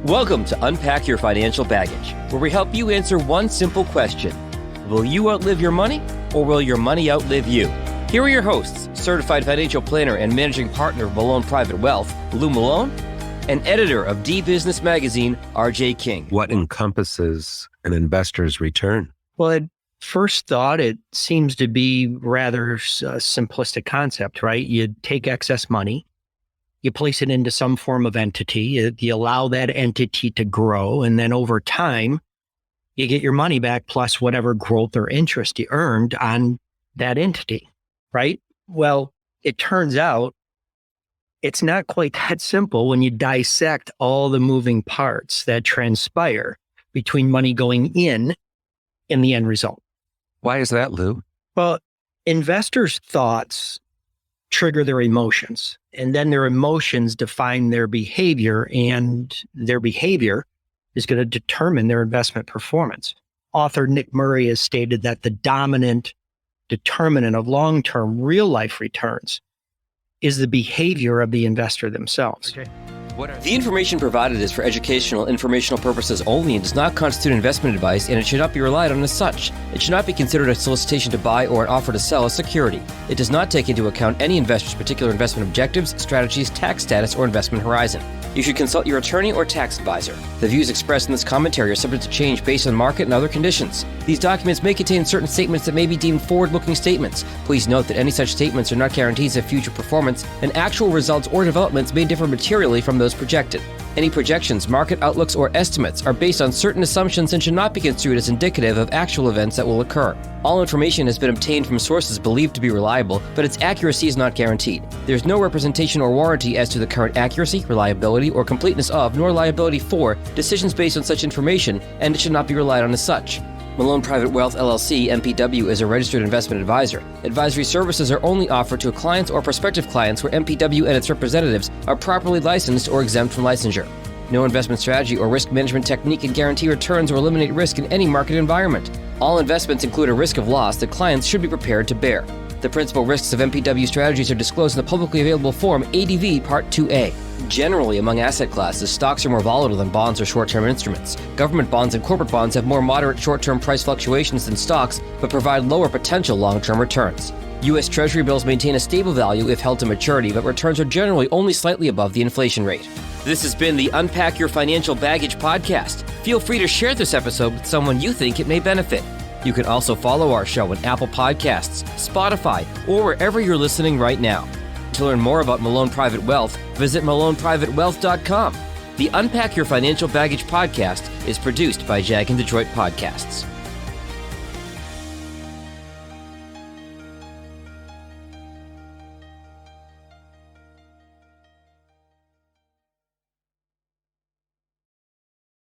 Welcome to Unpack Your Financial Baggage, where we help you answer one simple question. Will you outlive your money, or will your money outlive you? Here are your hosts, certified financial planner and managing partner of Melone Private Wealth, Lou Melone, and editor of D-Business Magazine, RJ King. What encompasses an investor's return? Well, at first thought, it seems to be rather a simplistic concept, right? You take excess money, you place it into some form of entity, you allow that entity to grow, and then over time, you get your money back plus whatever growth or interest you earned on that entity, right? Well, it turns out it's not quite that simple when you dissect all the moving parts that transpire between money going in and the end result. Why is that, Lou? Well, investors' thoughts trigger their emotions, and then their emotions define their behavior, and their behavior is going to determine their investment performance. Author Nick Murray has stated that the dominant determinant of long-term real-life returns is the behavior of the investor themselves. Okay. The information provided is for educational, informational purposes only and does not constitute investment advice, and it should not be relied on as such. It should not be considered a solicitation to buy or an offer to sell a security. It does not take into account any investor's particular investment objectives, strategies, tax status, or investment horizon. You should consult your attorney or tax advisor. The views expressed in this commentary are subject to change based on market and other conditions. These documents may contain certain statements that may be deemed forward-looking statements. Please note that any such statements are not guarantees of future performance, and actual results or developments may differ materially from those projected. Any projections, market outlooks, or estimates are based on certain assumptions and should not be construed as indicative of actual events that will occur. All information has been obtained from sources believed to be reliable, but its accuracy is not guaranteed. There is no representation or warranty as to the current accuracy, reliability, or completeness of, nor liability for, decisions based on such information, and it should not be relied on as such. Melone Private Wealth LLC, MPW, is a registered investment advisor. Advisory services are only offered to clients or prospective clients where MPW and its representatives are properly licensed or exempt from licensure. No investment strategy or risk management technique can guarantee returns or eliminate risk in any market environment. All investments include a risk of loss that clients should be prepared to bear. The principal risks of MPW strategies are disclosed in the publicly available Form ADV Part 2A. Generally, among asset classes, stocks are more volatile than bonds or short-term instruments. Government bonds and corporate bonds have more moderate short-term price fluctuations than stocks, but provide lower potential long-term returns. U.S. Treasury bills maintain a stable value if held to maturity, but returns are generally only slightly above the inflation rate. This has been the Unpack Your Financial Baggage podcast. Feel free to share this episode with someone you think it may benefit. You can also follow our show on Apple Podcasts, Spotify, or wherever you're listening right now. To learn more about Melone Private Wealth, visit MalonePrivateWealth.com. The Unpack Your Financial Baggage podcast is produced by Jag and Detroit Podcasts.